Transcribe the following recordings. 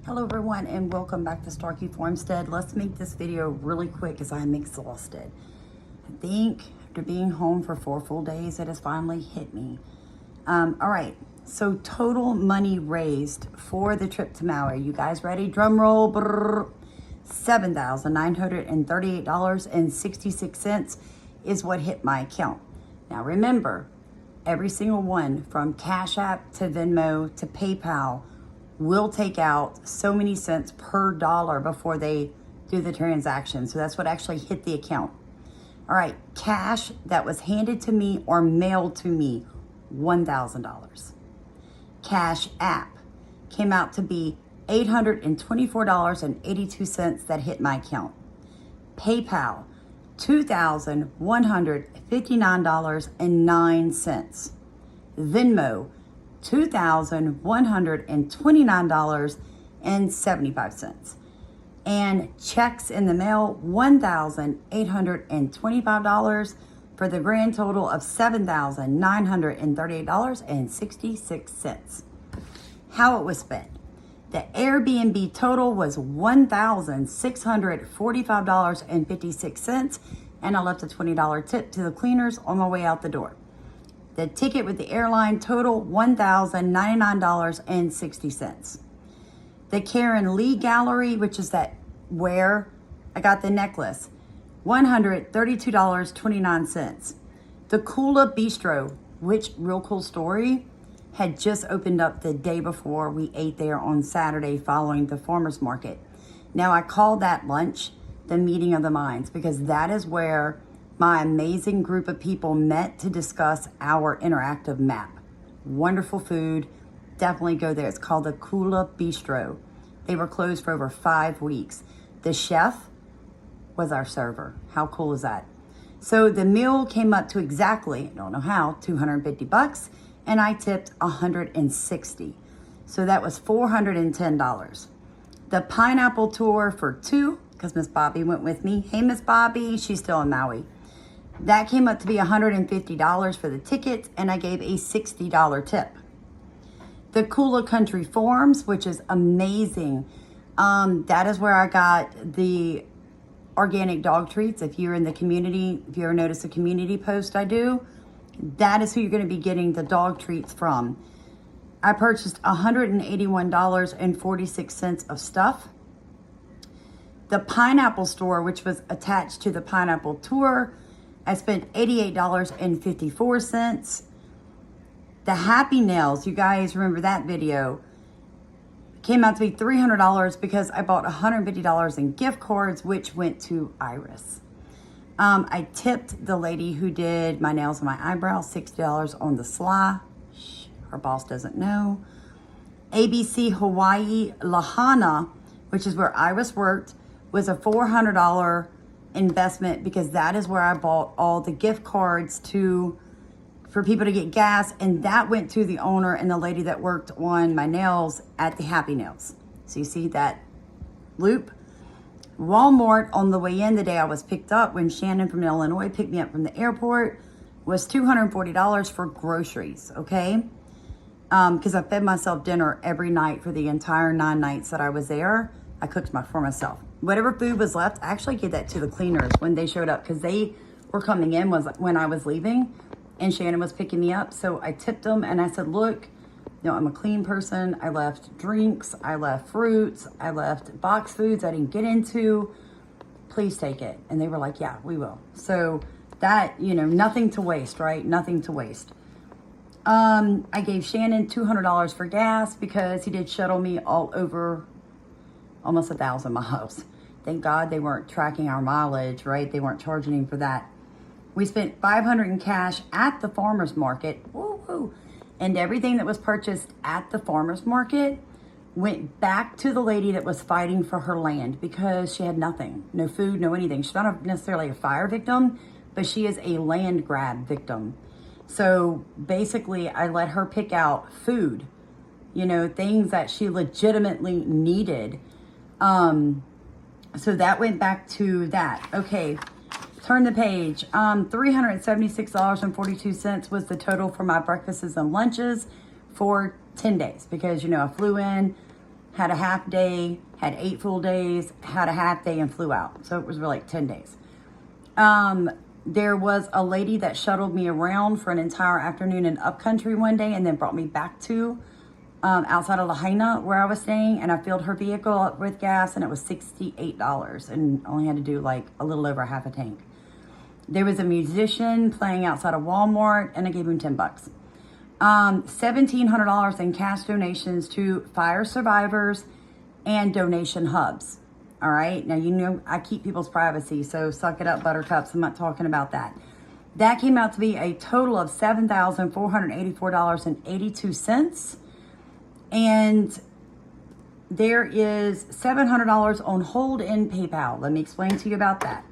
Hello everyone and welcome back to Starkey Farmstead. Let's make this video really quick as I'm exhausted. I think after being home for 4 full days, it has finally hit me. All right, so total money raised for the trip to Maui. You guys ready? Drum roll. $7,938.66 is what hit my account. Now remember, every single one from Cash App to Venmo to PayPal will take out so many cents per dollar before they do the transaction. So that's what actually hit the account. All right, cash that was handed to me or mailed to me, $1,000. Cash App came out to be $824.82 that hit my account. PayPal, $2,159.09. Venmo, $2,129.75. And checks in the mail, $1,825 for the grand total of $7,938.66. How it was spent. The Airbnb total was $1,645.56, and I left a $20 tip to the cleaners on my way out the door. The ticket with the airline total, $1,099.60. The Karen Lee Gallery, which is that where I got the necklace, $132.29. The Kula Bistro, which, real cool story, had just opened up the day before we ate there on Saturday following the farmer's market. Now I call that lunch the meeting of the minds because that is where my amazing group of people met to discuss our interactive map. Wonderful food. Definitely go there. It's called the Kula Bistro. They were closed for over 5 weeks. The chef was our server. How cool is that? So the meal came up to exactly, I don't know how, $250, and I tipped $160. So that was $410. The pineapple tour for 2, because Miss Bobby went with me. Hey, Miss Bobby, she's still in Maui. That came up to be $150 for the tickets, and I gave a $60 tip. The Kula Country Farms, which is amazing. That is where I got the organic dog treats. If you're in the community, if you ever notice a community post I do, that is who you're going to be getting the dog treats from. I purchased $181.46 of stuff. The pineapple store, which was attached to the pineapple tour, I spent $88.54. The Happy Nails, you guys remember that video, came out to be $300 because I bought $150 in gift cards, which went to Iris. I tipped the lady who did my nails and my eyebrows $60 on the sly. Shh, her boss doesn't know. ABC Hawaii Lahana, which is where Iris worked, was a $400 investment because that is where I bought all the gift cards for people to get gas, and that went to the owner and the lady that worked on my nails at the Happy Nails. So you see that loop? Walmart on the way in the day I was picked up when Shannon from Illinois picked me up from the airport was $240 for groceries, okay? Because I fed myself dinner every night for the entire 9 nights that I was there. I cooked for myself. Whatever food was left, I actually gave that to the cleaners when they showed up because they were coming in when I was leaving and Shannon was picking me up. So I tipped them and I said, look, I'm a clean person. I left drinks, I left fruits, I left box foods I didn't get into. Please take it. And they were like, yeah, we will. So that, nothing to waste, right? Nothing to waste. I gave Shannon $200 for gas because he did shuttle me all over almost 1,000 miles. Thank God they weren't tracking our mileage, right? They weren't charging him for that. We spent $500 in cash at the farmer's market. Woo-hoo. And everything that was purchased at the farmer's market went back to the lady that was fighting for her land because she had nothing, no food, no anything. She's not necessarily a fire victim, but she is a land grab victim. So basically I let her pick out food, things that she legitimately needed. So that went back to that. Okay, turn the page. $376.42 was the total for my breakfasts and lunches for 10 days because, I flew in had a half day, had 8 full days, had a half day, and flew out. So it was really like 10 days. There was a lady that shuttled me around for an entire afternoon in upcountry one day and then brought me back to outside of Lahaina where I was staying, and I filled her vehicle up with gas, and it was $68 and only had to do like a little over half a tank. There was a musician playing outside of Walmart, and I gave him $10. $1,700 in cash donations to fire survivors and donation hubs. All right. Now, you know, I keep people's privacy, so suck it up, buttercups. I'm not talking about that. That came out to be a total of $7,484.82. And there is $700 on hold in PayPal. Let me explain to you about that.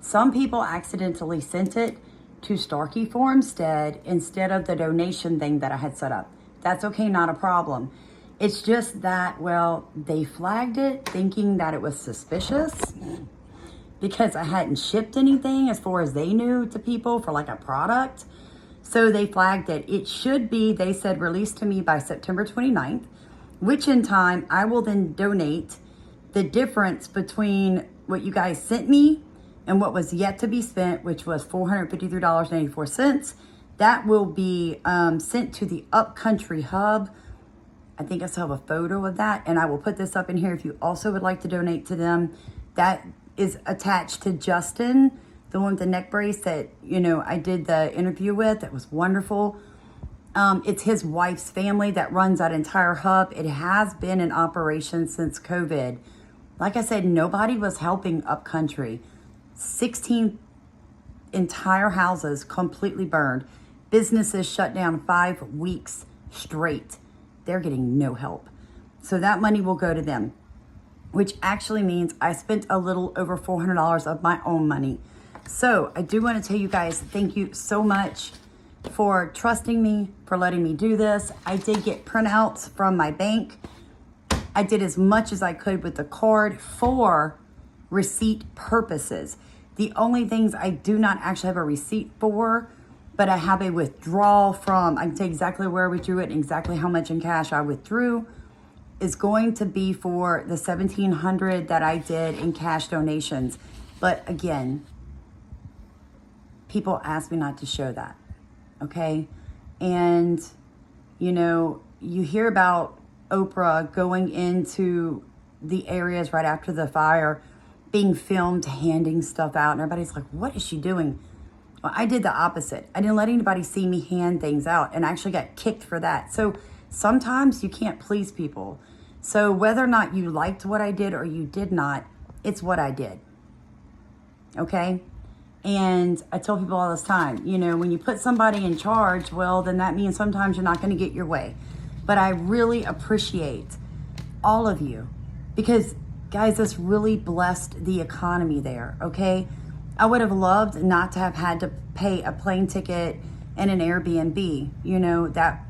Some people accidentally sent it to Starkey Farmstead instead of the donation thing that I had set up. That's okay, not a problem. It's just that, well, they flagged it thinking that it was suspicious because I hadn't shipped anything as far as they knew to people for like a product. So they flagged it. It should be, they said, released to me by September 29th, which in time I will then donate the difference between what you guys sent me and what was yet to be spent, which was $453.84. That will be sent to the Upcountry Hub. I think I still have a photo of that, and I will put this up in here if you also would like to donate to them. That is attached to Justin, the one with the neck brace that, you know, I did the interview with. That was wonderful. It's his wife's family that runs that entire hub. It has been in operation since COVID. Like I said, nobody was helping Upcountry. 16 entire houses completely burned. Businesses shut down 5 weeks straight. They're getting no help. So that money will go to them, which actually means I spent a little over $400 of my own money. So I do want to tell you guys, thank you so much for trusting me, for letting me do this. I did get printouts from my bank. I did as much as I could with the card for receipt purposes. The only things I do not actually have a receipt for, but I have a withdrawal from, I can tell you exactly where I withdrew it and exactly how much in cash I withdrew, is going to be for the $1,700 that I did in cash donations. But again, people ask me not to show that, okay? And, you know, you hear about Oprah going into the areas right after the fire, being filmed, handing stuff out, and everybody's like, what is she doing? Well, I did the opposite. I didn't let anybody see me hand things out, and I actually got kicked for that. So sometimes you can't please people. So whether or not you liked what I did or you did not, it's what I did. Okay? And I tell people all this time, you know, when you put somebody in charge, well, then that means sometimes you're not going to get your way. But I really appreciate all of you because, guys, this really blessed the economy there, okay? I would have loved not to have had to pay a plane ticket and an Airbnb. You know, that,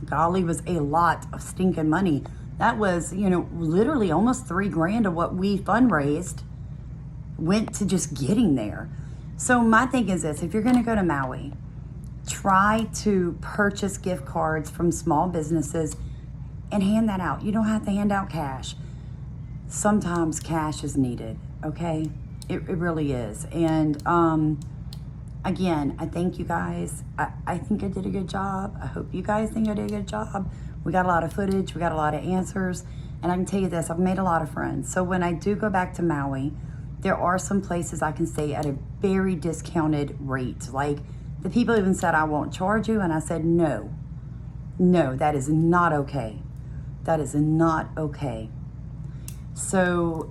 golly, was a lot of stinking money. That was, you know, literally almost $3,000 of what we fundraised went to just getting there. So my thing is this, if you're going to go to Maui, try to purchase gift cards from small businesses and hand that out. You don't have to hand out cash. Sometimes cash is needed, okay? It really is. And again, I thank you guys. I think I did a good job. I hope you guys think I did a good job. We got a lot of footage. We got a lot of answers. And I can tell you this, I've made a lot of friends. So when I do go back to Maui, there are some places I can stay at a very discounted rate. Like the people even said, I won't charge you. And I said, no, that is not okay. That is not okay. So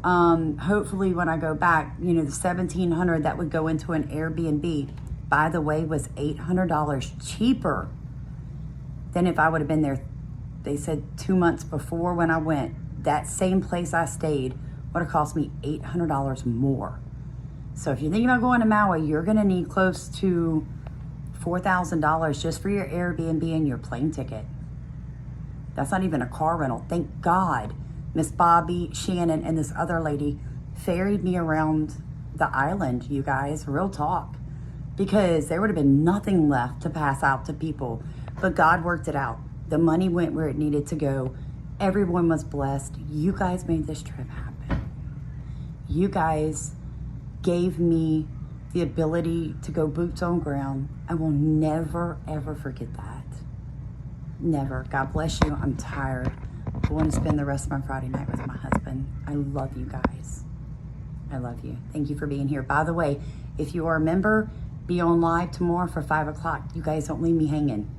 hopefully when I go back, you know, the $1,700 that would go into an Airbnb, by the way, was $800 cheaper than if I would have been there. They said 2 months before when I went, that same place I stayed would have cost me $800 more. So if you're thinking about going to Maui, you're going to need close to $4,000 just for your Airbnb and your plane ticket. That's not even a car rental. Thank God Miss Bobby, Shannon, and this other lady ferried me around the island, you guys, real talk. Because there would have been nothing left to pass out to people. But God worked it out. The money went where it needed to go. Everyone was blessed. You guys made this trip happen. You guys gave me the ability to go boots on ground. I will never, ever forget that. Never. God bless you. I'm tired. I want to spend the rest of my Friday night with my husband. I love you guys. I love you. Thank you for being here. By the way, if you are a member, be on live tomorrow for 5 o'clock. You guys don't leave me hanging.